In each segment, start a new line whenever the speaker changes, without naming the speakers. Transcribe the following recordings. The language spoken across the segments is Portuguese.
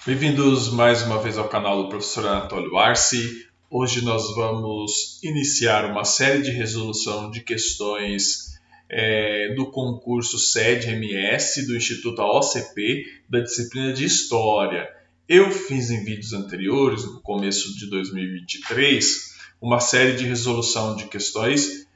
Bem-vindos mais uma vez ao canal do professor Anatólio Arce. Hoje nós vamos iniciar uma série de resolução de questões do concurso SED-MS do Instituto OCP da disciplina de História. Eu fiz em vídeos anteriores, no começo de 2023, uma série de resolução de questões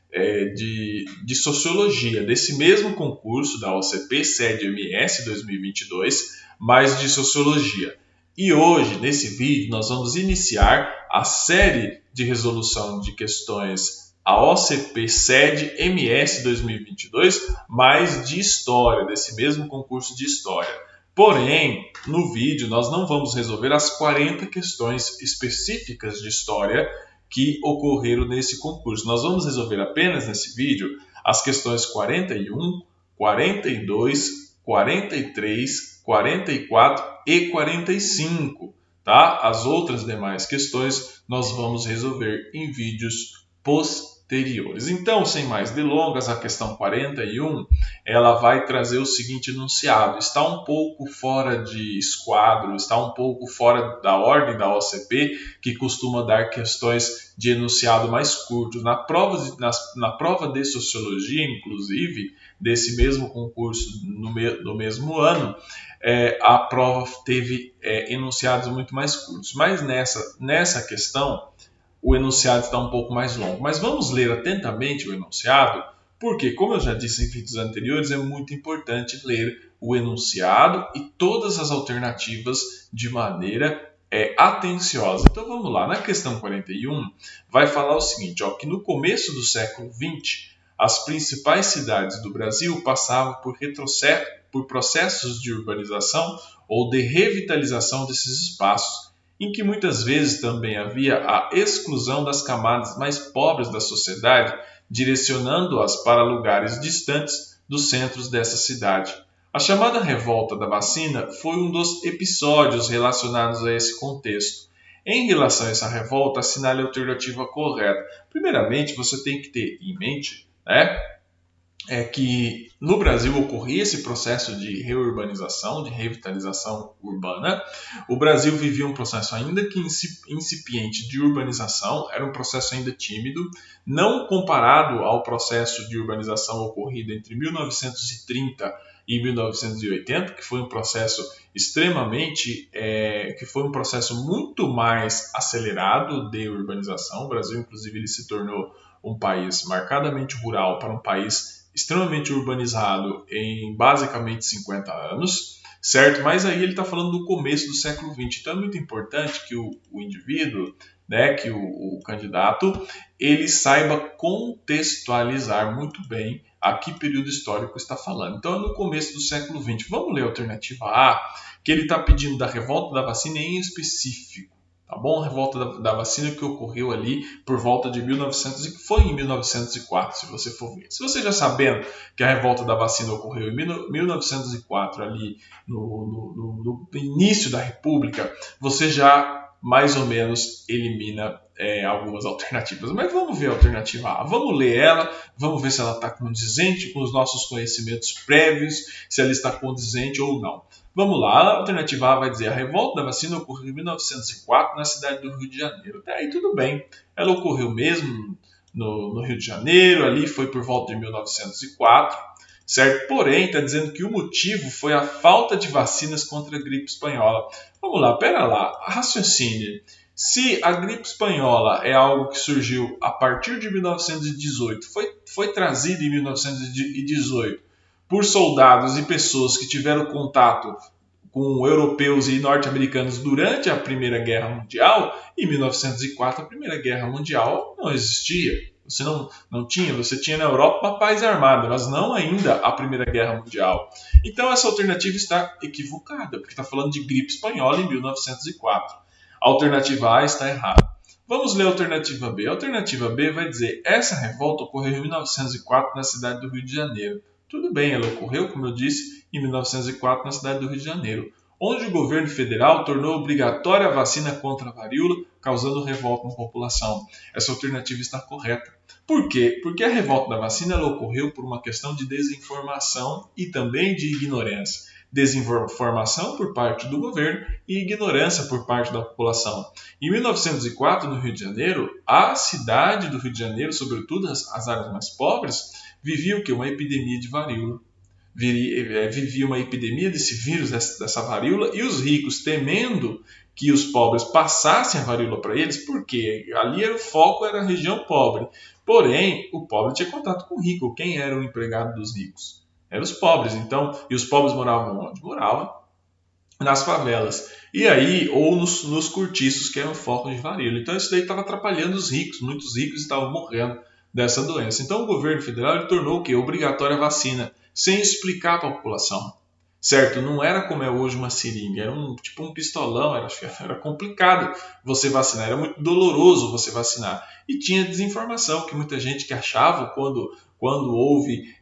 de Sociologia, desse mesmo concurso da OCP SED-MS 2022, mas de Sociologia. E hoje, nesse vídeo, nós vamos iniciar a série de resolução de questões AOCP SED MS 2022, mas de História, desse mesmo concurso de História. Porém, no vídeo, nós não vamos resolver as 40 questões específicas de História que ocorreram nesse concurso. Nós vamos resolver apenas nesse vídeo as questões 41, 42, 43, 44 e 45, tá? As outras demais questões nós vamos resolver em vídeos posteriores. Então, sem mais delongas, a questão 41, ela vai trazer o seguinte enunciado: está um pouco fora de esquadro, está um pouco fora da ordem da OCP, que costuma dar questões de enunciado mais curtos. Na prova de Sociologia, inclusive, desse mesmo concurso no mesmo ano, a prova teve enunciados muito mais curtos. Mas nessa questão, o enunciado está um pouco mais longo. Mas vamos ler atentamente o enunciado, porque, como eu já disse em vídeos anteriores, é muito importante ler o enunciado e todas as alternativas de maneira atenciosa. Então vamos lá. Na questão 41, vai falar o seguinte, ó, que no começo do século XX, as principais cidades do Brasil passavam por processos de urbanização ou de revitalização desses espaços, em que muitas vezes também havia a exclusão das camadas mais pobres da sociedade, direcionando-as para lugares distantes dos centros dessa cidade. A chamada Revolta da Vacina foi um dos episódios relacionados a esse contexto. Em relação a essa revolta, assinale a alternativa correta. Primeiramente, você tem que ter em mente, que no Brasil ocorria esse processo de reurbanização, de revitalização urbana. O Brasil vivia um processo ainda que incipiente de urbanização, era um processo ainda tímido, não comparado ao processo de urbanização ocorrido entre 1930 e 1980, que foi um processo que foi um processo muito mais acelerado de urbanização. O Brasil, inclusive, ele se tornou um país marcadamente rural para um país extremamente urbanizado em basicamente 50 anos, certo? Mas aí ele está falando do começo do século XX. Então é muito importante que o indivíduo, que o candidato, ele saiba contextualizar muito bem a que período histórico está falando. Então é no começo do século XX. Vamos ler a alternativa A, que ele está pedindo da revolta da vacina em específico. Tá bom? A revolta da vacina que ocorreu ali por volta de 1900, que foi em 1904, se você for ver. Se você já sabendo que a revolta da vacina ocorreu em 1904, ali no início da República, você já mais ou menos elimina algumas alternativas. Mas vamos ver a alternativa A. Vamos ler ela, vamos ver se ela está condizente com os nossos conhecimentos prévios, se ela está condizente ou não. Vamos lá, a alternativa A vai dizer: a revolta da vacina ocorreu em 1904 na cidade do Rio de Janeiro. Até aí tudo bem, ela ocorreu mesmo no Rio de Janeiro, ali foi por volta de 1904, certo? Porém, está dizendo que o motivo foi a falta de vacinas contra a gripe espanhola. Vamos lá, pera lá, raciocínio. Se a gripe espanhola é algo que surgiu a partir de 1918, foi trazida em 1918 por soldados e pessoas que tiveram contato com europeus e norte-americanos durante a Primeira Guerra Mundial, em 1904 a Primeira Guerra Mundial não existia. Você tinha na Europa uma paz armada, mas não ainda a Primeira Guerra Mundial. Então essa alternativa está equivocada, porque está falando de gripe espanhola em 1904. A alternativa A está errada. Vamos ler a alternativa B. A alternativa B vai dizer: essa revolta ocorreu em 1904 na cidade do Rio de Janeiro. Tudo bem, ela ocorreu, como eu disse, em 1904 na cidade do Rio de Janeiro, onde o governo federal tornou obrigatória a vacina contra a varíola, causando revolta na população. Essa alternativa está correta. Por quê? Porque a revolta da vacina ela ocorreu por uma questão de desinformação e também de ignorância. desinformação por parte do governo e ignorância por parte da população. Em 1904, no Rio de Janeiro, a cidade do Rio de Janeiro, sobretudo as áreas mais pobres, vivia o quê? Uma epidemia de varíola. Vivia uma epidemia desse vírus, dessa varíola, e os ricos, temendo que os pobres passassem a varíola para eles, porque ali era o foco, era a região pobre. Porém, o pobre tinha contato com o rico. Quem era o empregado dos ricos? Eram os pobres. Então, e os pobres moravam onde? Moravam nas favelas. E aí, ou nos cortiços, que eram o foco de varíola. Então, isso daí estava atrapalhando os ricos. Muitos ricos estavam morrendo dessa doença. Então, o governo federal ele tornou o quê? Obrigatória a vacina, sem explicar para a população. Certo? Não era como é hoje uma seringa, era tipo um pistolão, era complicado você vacinar, era muito doloroso você vacinar. E tinha desinformação, que muita gente que achava quando houve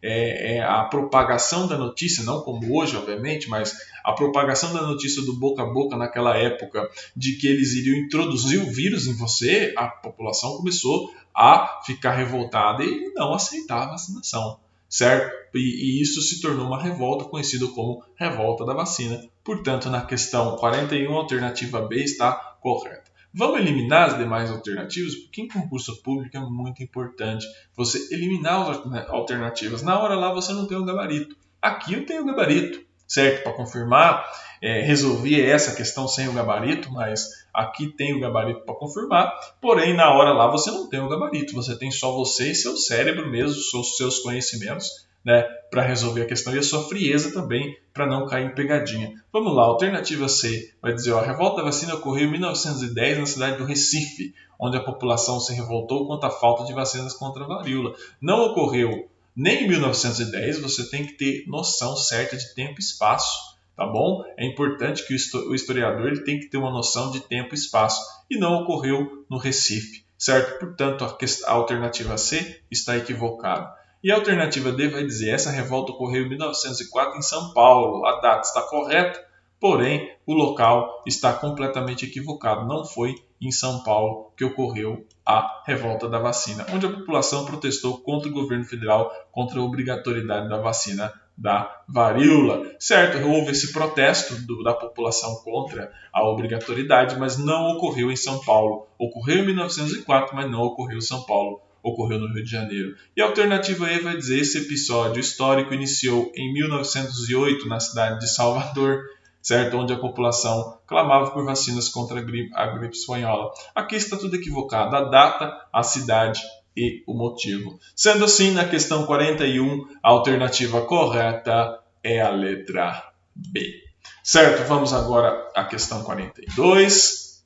a propagação da notícia, não como hoje, obviamente, mas a propagação da notícia do boca a boca naquela época, de que eles iriam introduzir o vírus em você, a população começou a ficar revoltada e não aceitar a vacinação. Certo? E isso se tornou uma revolta conhecida como revolta da vacina. Portanto, na questão 41, a alternativa B está correta. Vamos eliminar as demais alternativas, porque em concurso público é muito importante você eliminar as alternativas. Na hora lá você não tem o gabarito. Aqui eu tenho o gabarito, certo? Para confirmar, resolvi essa questão sem o gabarito, mas aqui tem o gabarito para confirmar. Porém, na hora lá você não tem o gabarito. Você tem só você e seu cérebro mesmo, seus conhecimentos, né, para resolver a questão e a sua frieza também para não cair em pegadinha. Vamos lá, alternativa C vai dizer, a revolta da vacina ocorreu em 1910 na cidade do Recife, onde a população se revoltou contra a falta de vacinas contra a varíola. Não ocorreu nem em 1910, você tem que ter noção certa de tempo e espaço, tá bom? É importante que o historiador ele tem que ter uma noção de tempo e espaço, e não ocorreu no Recife, certo? Portanto, a alternativa C está equivocada. E a alternativa D vai dizer, essa revolta ocorreu em 1904 em São Paulo. A data está correta, porém o local está completamente equivocado. Não foi em São Paulo que ocorreu a revolta da vacina, onde a população protestou contra o governo federal, contra a obrigatoriedade da vacina da varíola. Certo, houve esse protesto da população contra a obrigatoriedade, mas não ocorreu em São Paulo. Ocorreu em 1904, mas não ocorreu em São Paulo. Ocorreu no Rio de Janeiro. E a alternativa E vai dizer, esse episódio histórico iniciou em 1908 na cidade de Salvador, certo? Onde a população clamava por vacinas contra a gripe espanhola. Aqui está tudo equivocado, a data, a cidade e o motivo. Sendo assim, na questão 41, a alternativa correta é a letra B. Certo, vamos agora à questão 42.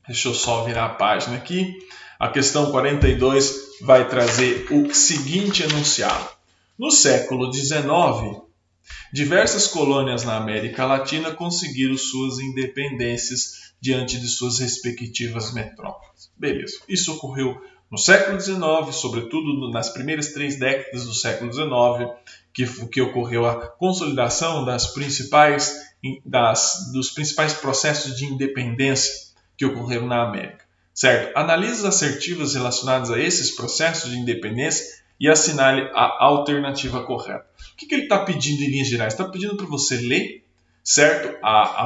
Deixa eu só virar a página aqui. A questão 42 vai trazer o seguinte enunciado. No século XIX, diversas colônias na América Latina conseguiram suas independências diante de suas respectivas metrópoles. Beleza, isso ocorreu no século XIX, sobretudo nas primeiras 3 décadas do século XIX, que ocorreu a consolidação dos principais processos de independência que ocorreram na América. Certo? Analise as assertivas relacionadas a esses processos de independência e assinale a alternativa correta. O que ele está pedindo em linhas gerais? Está pedindo para você ler, certo? A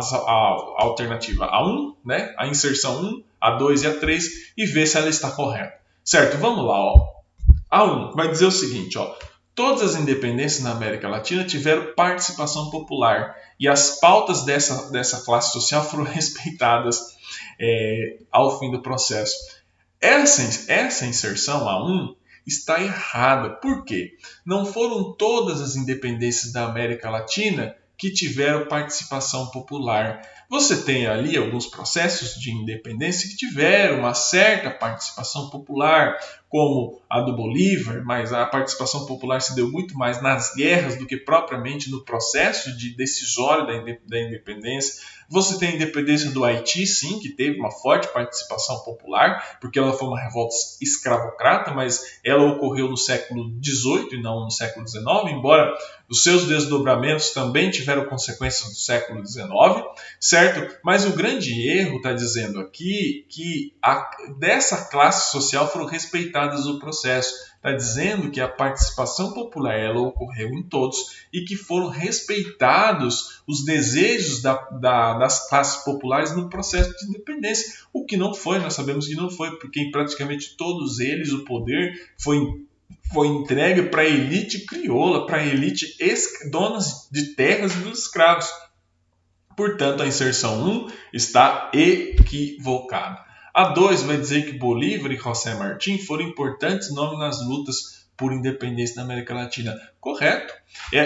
alternativa A1, né? A inserção 1, A2 e A3 e ver se ela está correta. Certo? Vamos lá. Ó. A1 vai dizer o seguinte, ó. Todas as independências na América Latina tiveram participação popular e as pautas dessa classe social foram respeitadas ao fim do processo. Essa inserção A1 está errada. Por quê? Não foram todas as independências da América Latina que tiveram participação popular. Você tem ali alguns processos de independência que tiveram uma certa participação popular, como a do Bolívar, mas a participação popular se deu muito mais nas guerras do que propriamente no processo decisório da independência. Você tem a independência do Haiti, sim, que teve uma forte participação popular, porque ela foi uma revolta escravocrata, mas ela ocorreu no século XVIII e não no século XIX, embora os seus desdobramentos também tiveram consequências no século XIX, certo? Mas o grande erro está dizendo aqui que dessa classe social foram respeitadas respeitadas o processo. Está dizendo que a participação popular ela ocorreu em todos e que foram respeitados os desejos das classes populares no processo de independência. O que não foi, nós sabemos que não foi, porque em praticamente todos eles o poder foi entregue para a elite crioula, para a elite donas de terras e dos escravos. Portanto, a inserção 1 está equivocada. A 2 vai dizer que Bolívar e José Martí foram importantes nomes nas lutas por independência da América Latina. Correto.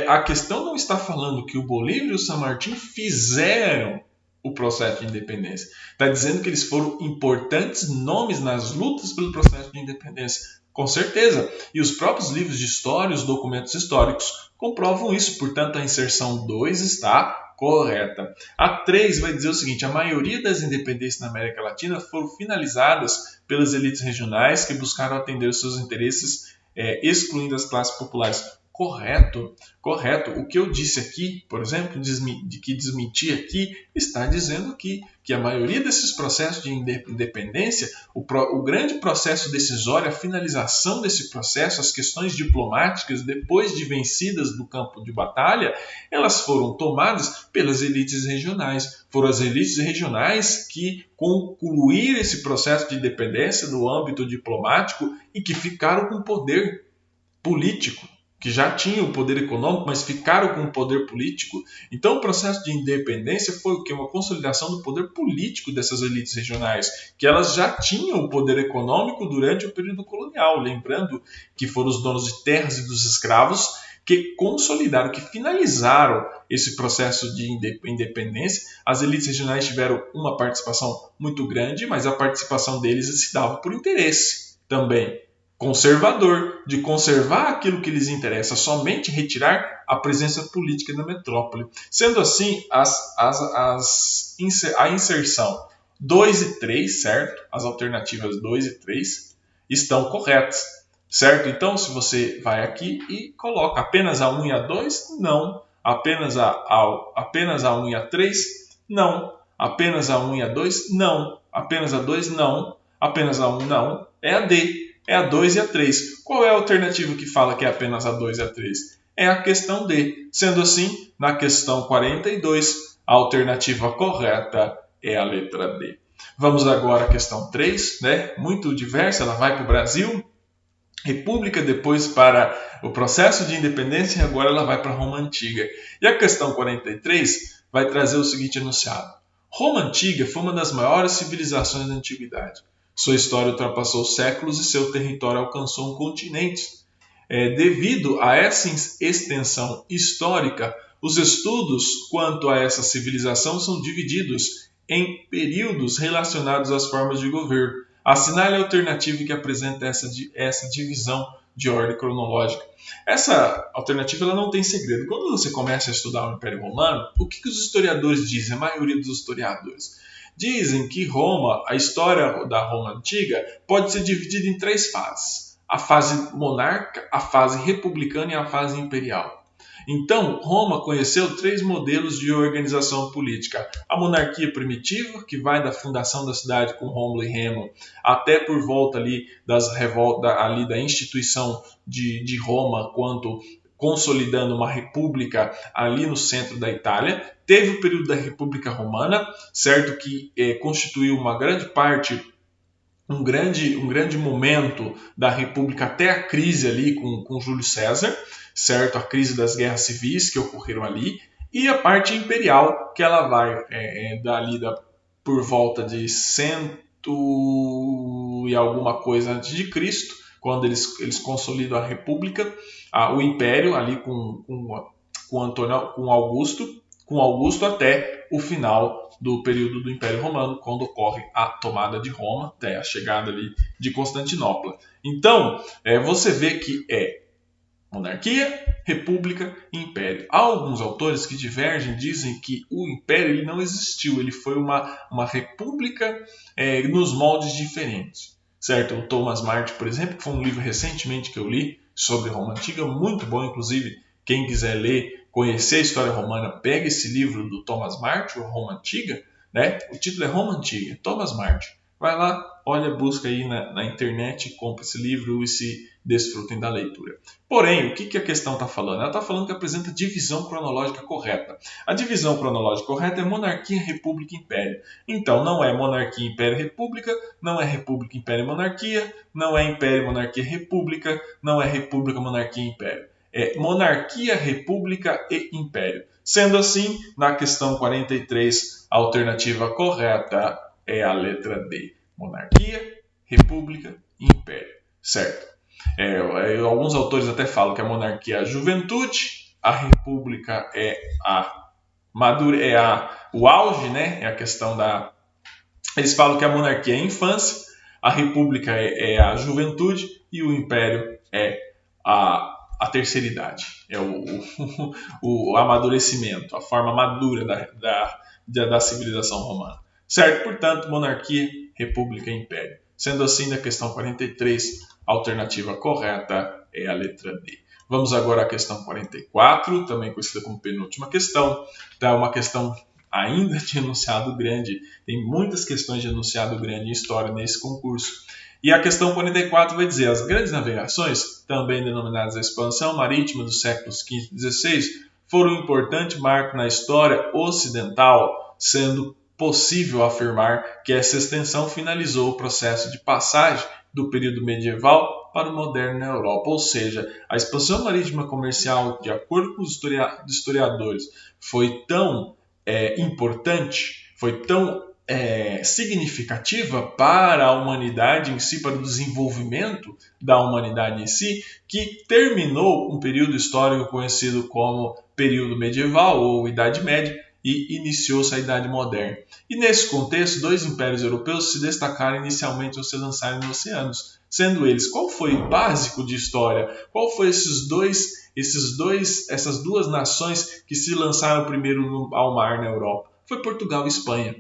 A questão não está falando que o Bolívar e o San Martín fizeram o processo de independência. Está dizendo que eles foram importantes nomes nas lutas pelo processo de independência. Com certeza. E os próprios livros de história, os documentos históricos, comprovam isso. Portanto, a inserção 2 está correta. A 3 vai dizer o seguinte: a maioria das independências na América Latina foram finalizadas pelas elites regionais que buscaram atender os seus interesses, excluindo as classes populares. Correto, correto. O que eu disse aqui, por exemplo, que desmenti aqui, está dizendo aqui que a maioria desses processos de independência, o grande processo decisório, a finalização desse processo, as questões diplomáticas, depois de vencidas do campo de batalha, elas foram tomadas pelas elites regionais. Foram as elites regionais que concluíram esse processo de independência no âmbito diplomático e que ficaram com poder político, que já tinham o poder econômico, mas ficaram com o poder político. Então, o processo de independência foi o quê? Uma consolidação do poder político dessas elites regionais, que elas já tinham o poder econômico durante o período colonial. Lembrando que foram os donos de terras e dos escravos que consolidaram, que finalizaram esse processo de independência. As elites regionais tiveram uma participação muito grande, mas a participação deles se dava por interesse também conservador, de conservar aquilo que lhes interessa, somente retirar a presença política na metrópole. Sendo assim, a inserção 2 e 3, certo? As alternativas 2 e 3 estão corretas, certo? Então, se você vai aqui e coloca apenas a 1 e a 2, não. Apenas a 1 e a 3, não. Apenas a 1 e a 2, não. Apenas a 2, não. Apenas a 1, não. É a D. É a 2 e a 3. Qual é a alternativa que fala que é apenas a 2 e a 3? É a questão D. Sendo assim, na questão 42, a alternativa correta é a letra D. Vamos agora à questão 3, né? Muito diversa, ela vai para o Brasil, República, depois para o processo de independência e agora ela vai para Roma Antiga. E a questão 43 vai trazer o seguinte enunciado: Roma Antiga foi uma das maiores civilizações da antiguidade. Sua história ultrapassou séculos e seu território alcançou um continente. Devido a essa extensão histórica, os estudos quanto a essa civilização são divididos em períodos relacionados às formas de governo. Assinale a alternativa que apresenta essa divisão de ordem cronológica. Essa alternativa ela não tem segredo. Quando você começa a estudar o Império Romano, o que os historiadores dizem, a maioria dos historiadores? Dizem que Roma, a história da Roma Antiga, pode ser dividida em 3 fases. A fase monarca, a fase republicana e a fase imperial. Então, Roma conheceu 3 modelos de organização política. A monarquia primitiva, que vai da fundação da cidade com Rômulo e Remo, até por volta ali das revoltas, ali da instituição de Roma, quanto consolidando uma república ali no centro da Itália. Teve o período da República Romana, certo, que constituiu uma grande parte, um grande momento da República até a crise ali com Júlio César, certo, a crise das guerras civis que ocorreram ali, e a parte imperial, que ela vai por volta de 100 e alguma coisa antes de Cristo, quando eles consolidam a República, o Império ali com Augusto até o final do período do Império Romano, quando ocorre a tomada de Roma, até a chegada ali de Constantinopla. Então, você vê que é monarquia, república e império. Há alguns autores que divergem, dizem que o império ele não existiu, ele foi uma república nos moldes diferentes. Certo? O Thomas Marty, por exemplo, que foi um livro recentemente que eu li sobre Roma Antiga, muito bom, inclusive, quem quiser ler, conhecer a história romana, pega esse livro do Thomas Marty, o Roma Antiga, né? O título é Roma Antiga, Thomas Marty. vai lá, olha, busca aí na internet, compra esse livro e se desfrutem da leitura. Porém, o que a questão está falando? Ela está falando que apresenta divisão cronológica correta. A divisão cronológica correta é monarquia, república e império. Então, não é monarquia, império, república, não é república, império, monarquia, não é império, monarquia, república, não é república, monarquia, império. É monarquia, república e império. Sendo assim, na questão 43, a alternativa correta é a letra D. Monarquia, república e império. Certo? Alguns autores até falam que a monarquia é a juventude, a república é o auge, né? É a questão da... Eles falam que a monarquia é a infância, a república é a juventude e o império é a terceira idade, é o amadurecimento, a forma madura da civilização romana. Certo? Portanto, monarquia, república e império. Sendo assim, na questão 43, a alternativa correta é a letra D. Vamos agora à questão 44, também conhecida como penúltima questão. Então, uma questão ainda de enunciado grande. Tem muitas questões de enunciado grande em história nesse concurso. E a questão 44 vai dizer: as grandes navegações, também denominadas a expansão marítima dos séculos XV e XVI, foram um importante marco na história ocidental, sendo possível afirmar que essa extensão finalizou o processo de passagem do período medieval para o moderno na Europa. Ou seja, a expansão marítima comercial, de acordo com os historiadores, foi tão importante, foi tão significativa para a humanidade em si, para o desenvolvimento da humanidade em si, que terminou um período histórico conhecido como período medieval ou Idade Média e iniciou-se a Idade Moderna. E nesse contexto, dois impérios europeus se destacaram inicialmente ao se lançarem nos oceanos, sendo eles: qual foi o básico de história? Qual foi essas duas nações que se lançaram primeiro ao mar na Europa? Foi Portugal e Espanha.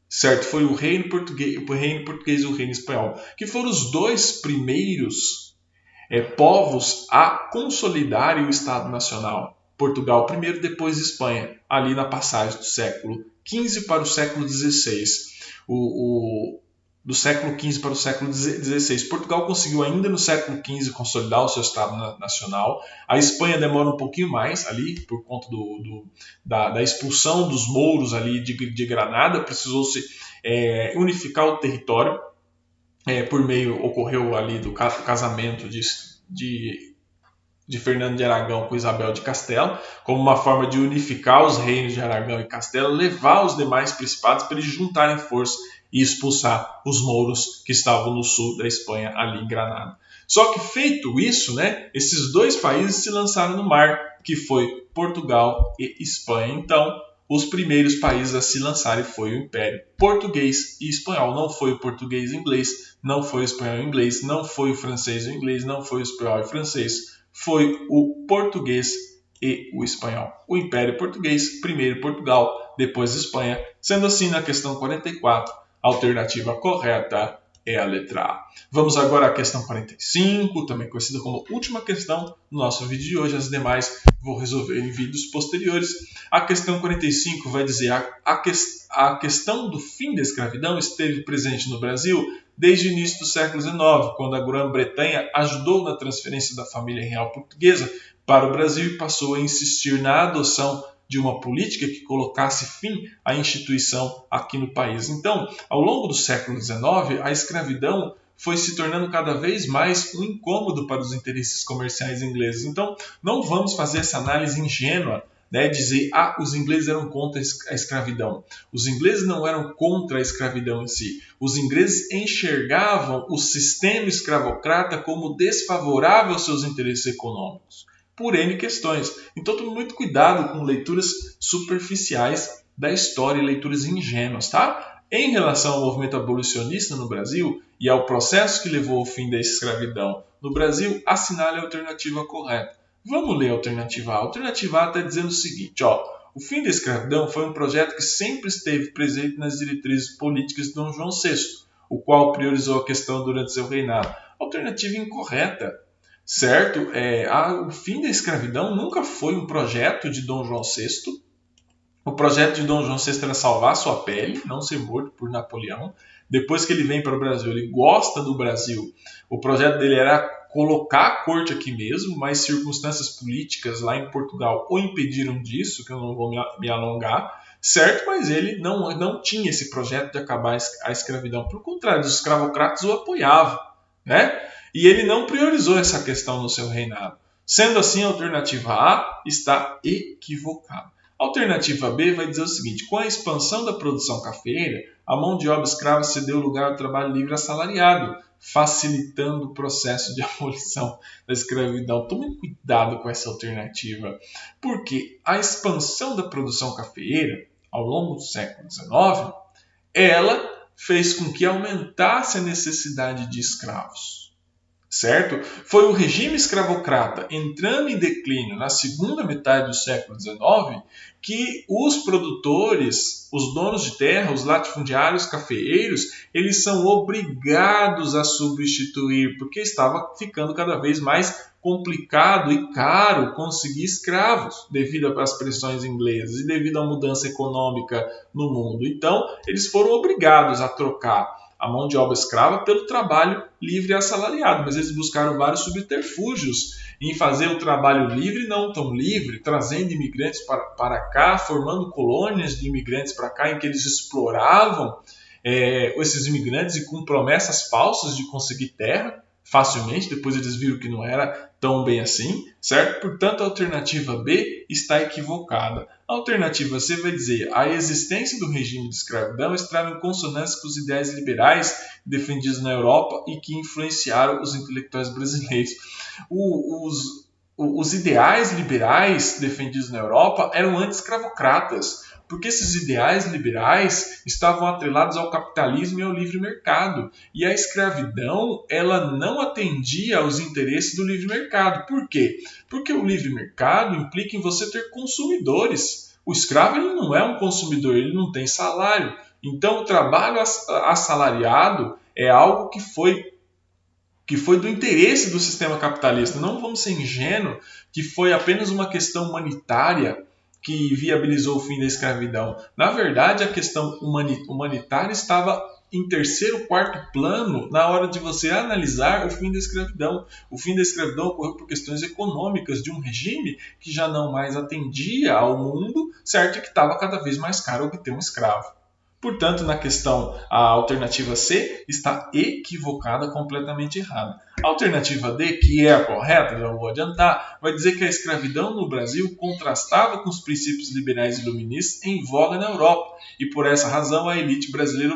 Certo? Foi o reino português e o reino espanhol, que foram os dois primeiros povos a consolidarem o Estado Nacional. Portugal primeiro, depois Espanha, ali na passagem do século XV para o século XVI. Do século XV para o século XVI. Portugal conseguiu ainda no século XV consolidar o seu Estado nacional. A Espanha demora um pouquinho mais ali, por conta da expulsão dos mouros ali de Granada. Precisou-se unificar o território. Ocorreu ali do casamento de Fernando de Aragão com Isabel de Castela, como uma forma de unificar os reinos de Aragão e Castela, levar os demais principados para eles juntarem força e expulsar os mouros que estavam no sul da Espanha, ali em Granada. Só que feito isso, né, esses dois países se lançaram no mar, que foi Portugal e Espanha. Então, os primeiros países a se lançarem foi o Império Português e Espanhol. Não foi o português e inglês, não foi o espanhol e inglês, não foi o francês e o inglês, não foi o espanhol e francês. Foi o português e o espanhol. O Império Português, primeiro Portugal, depois Espanha. Sendo assim, na questão 44, a alternativa correta é a letra A. Vamos agora à questão 45, também conhecida como última questão do nosso vídeo de hoje. As demais vou resolver em vídeos posteriores. A questão 45 vai dizer: a questão do fim da escravidão esteve presente no Brasil desde o início do século XIX, quando a Grã-Bretanha ajudou na transferência da família real portuguesa para o Brasil e passou a insistir na adoção de uma política que colocasse fim à instituição aqui no país. Então, ao longo do século XIX, a escravidão foi se tornando cada vez mais um incômodo para os interesses comerciais ingleses. Então, não vamos fazer essa análise ingênua, dizer, os ingleses eram contra a escravidão. Os ingleses não eram contra a escravidão em si. Os ingleses enxergavam o sistema escravocrata como desfavorável aos seus interesses econômicos, por N questões. Então, tome muito cuidado com leituras superficiais da história e leituras ingênuas, tá? Em relação ao movimento abolicionista no Brasil e ao processo que levou ao fim da escravidão no Brasil, assinale a alternativa correta. Vamos ler a alternativa A. A alternativa A está dizendo o seguinte: o fim da escravidão foi um projeto que sempre esteve presente nas diretrizes políticas de Dom João VI, o qual priorizou a questão durante seu reinado. Alternativa incorreta. Certo? O fim da escravidão nunca foi um projeto de Dom João VI. O projeto de Dom João VI era salvar sua pele, não ser morto por Napoleão. Depois que ele vem para o Brasil, ele gosta do Brasil. O projeto dele era colocar a corte aqui mesmo, mas circunstâncias políticas lá em Portugal o impediram disso, que eu não vou me alongar, certo? Mas ele não tinha esse projeto de acabar a escravidão. Pelo contrário, os escravocratas o apoiavam, né? E ele não priorizou essa questão no seu reinado. Sendo assim, a alternativa A está equivocada. A alternativa B vai dizer o seguinte: com a expansão da produção cafeeira, a mão de obra escrava cedeu lugar ao trabalho livre assalariado, facilitando o processo de abolição da escravidão. Tome cuidado com essa alternativa, porque a expansão da produção cafeeira, ao longo do século XIX, ela fez com que aumentasse a necessidade de escravos. Certo? Foi o regime escravocrata entrando em declínio na segunda metade do século XIX que os produtores, os donos de terra, os latifundiários cafeeiros, eles são obrigados a substituir, porque estava ficando cada vez mais complicado e caro conseguir escravos devido às pressões inglesas e devido à mudança econômica no mundo. Então, eles foram obrigados a trocar a mão de obra escrava pelo trabalho livre e assalariado, mas eles buscaram vários subterfúgios em fazer o trabalho livre não tão livre, trazendo imigrantes para cá, formando colônias de imigrantes para cá, em que eles exploravam esses imigrantes e com promessas falsas de conseguir terra facilmente, depois eles viram que não era tão bem assim, certo? Portanto, a alternativa B está equivocada. A alternativa C vai dizer a existência do regime de escravidão estava em consonância com os ideais liberais defendidos na Europa e que influenciaram os intelectuais brasileiros. Os ideais liberais defendidos na Europa eram anti-escravocratas, porque esses ideais liberais estavam atrelados ao capitalismo e ao livre mercado. E a escravidão, ela não atendia aos interesses do livre mercado. Por quê? Porque o livre mercado implica em você ter consumidores. O escravo ele não é um consumidor, ele não tem salário. Então, o trabalho assalariado é algo que foi do interesse do sistema capitalista. Não vamos ser ingênuos que foi apenas uma questão humanitária que viabilizou o fim da escravidão. Na verdade, a questão humanitária estava em terceiro, quarto plano na hora de você analisar o fim da escravidão. O fim da escravidão ocorreu por questões econômicas de um regime que já não mais atendia ao mundo, certo? E que estava cada vez mais caro obter um escravo. Portanto, na questão, a alternativa C está equivocada, completamente errada. A alternativa D, que é a correta, já vou adiantar, vai dizer que a escravidão no Brasil contrastava com os princípios liberais e iluministas em voga na Europa, e por essa razão a elite brasileira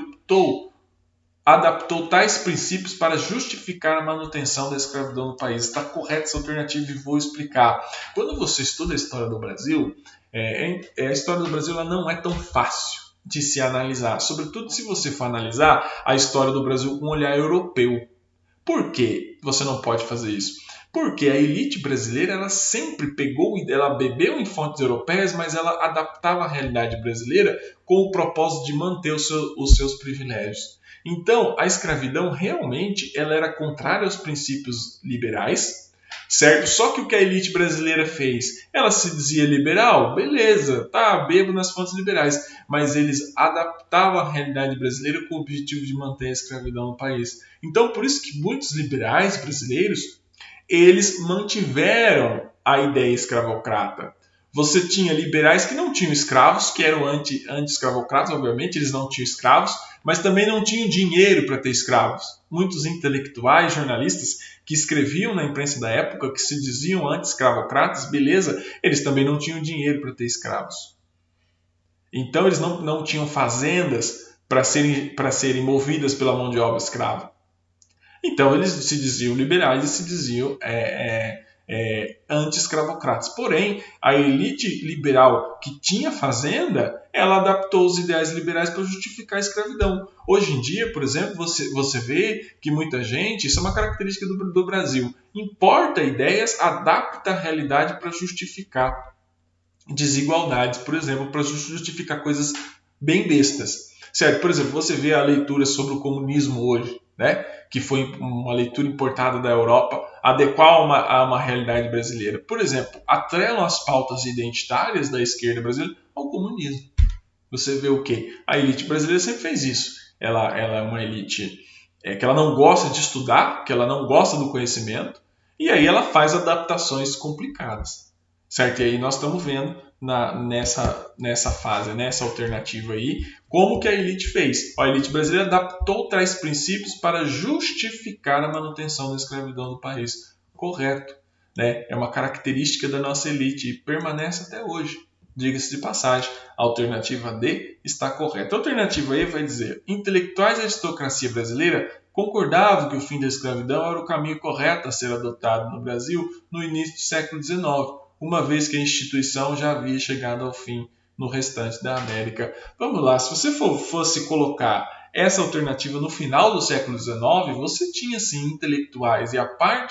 adaptou tais princípios para justificar a manutenção da escravidão no país. Está correta essa alternativa e vou explicar. Quando você estuda a história do Brasil, a história do Brasil ela não é tão fácil de se analisar, sobretudo se você for analisar a história do Brasil com um olhar europeu. Por que você não pode fazer isso? Porque a elite brasileira ela sempre ela bebeu em fontes europeias, mas ela adaptava a realidade brasileira com o propósito de manter os seus privilégios. Então, a escravidão realmente ela era contrária aos princípios liberais, certo? Só que o que a elite brasileira fez? Ela se dizia liberal? Beleza, bebo nas fontes liberais. Mas eles adaptavam a realidade brasileira com o objetivo de manter a escravidão no país. Então, por isso que muitos liberais brasileiros, eles mantiveram a ideia escravocrata. Você tinha liberais que não tinham escravos, que eram anti-escravocratas, obviamente, eles não tinham escravos, mas também não tinham dinheiro para ter escravos. Muitos intelectuais, jornalistas que escreviam na imprensa da época, que se diziam anti-escravocratas, beleza, eles também não tinham dinheiro para ter escravos. Então eles não tinham fazendas para serem movidas pela mão de obra escrava. Então eles se diziam liberais e se diziam anti-escravocratas. Porém, a elite liberal que tinha fazenda, ela adaptou os ideais liberais para justificar a escravidão. Hoje em dia, por exemplo, você vê que muita gente, isso é uma característica do Brasil, importa ideias, adapta a realidade para justificar desigualdades, por exemplo, para justificar coisas bem bestas. Certo? Por exemplo, você vê a leitura sobre o comunismo hoje, né? Que foi uma leitura importada da Europa adequar a uma realidade brasileira. Por exemplo, atrelam as pautas identitárias da esquerda brasileira ao comunismo. Você vê o quê? A elite brasileira sempre fez isso. Ela é uma elite que ela não gosta de estudar, que ela não gosta do conhecimento, e aí ela faz adaptações complicadas. Certo? E aí nós estamos vendo nessa fase, nessa alternativa aí, como que a elite fez. A elite brasileira adaptou tais princípios para justificar a manutenção da escravidão do país. Correto. Né? É uma característica da nossa elite e permanece até hoje. Diga-se de passagem, a alternativa D está correta. A alternativa E vai dizer: intelectuais da aristocracia brasileira concordavam que o fim da escravidão era o caminho correto a ser adotado no Brasil no início do século XIX, uma vez que a instituição já havia chegado ao fim no restante da América. Vamos lá, se você fosse colocar essa alternativa no final do século XIX, você tinha sim intelectuais e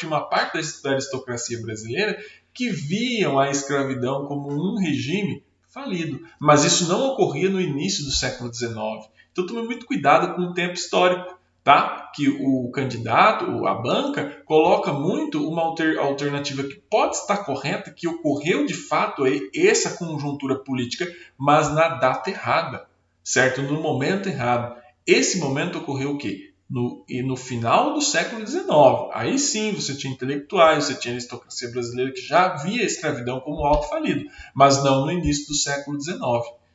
uma parte da aristocracia brasileira que viam a escravidão como um regime falido. Mas isso não ocorria no início do século XIX. Então tome muito cuidado com o tempo histórico, tá? Que o candidato, a banca, coloca muito uma alternativa que pode estar correta, que ocorreu de fato essa conjuntura política, mas na data errada, certo? No momento errado. Esse momento ocorreu o quê? No final do século XIX. Aí sim você tinha intelectuais, você tinha a aristocracia brasileira que já via a escravidão como algo falido, mas não no início do século XIX.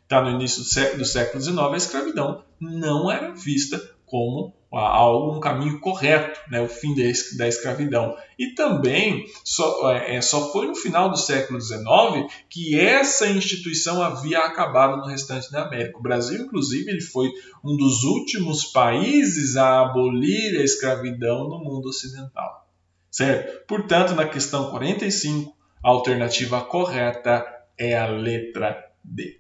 Tá? No início do século XIX a escravidão não era vista como um caminho correto, né? O fim da escravidão. E também só foi no final do século XIX que essa instituição havia acabado no restante da América. O Brasil, inclusive, ele foi um dos últimos países a abolir a escravidão no mundo ocidental. Certo? Portanto, na questão 45, a alternativa correta é a letra D.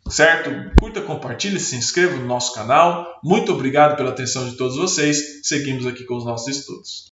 Certo? Curta, compartilhe, se inscreva no nosso canal. Muito obrigado pela atenção de todos vocês. Seguimos aqui com os nossos estudos.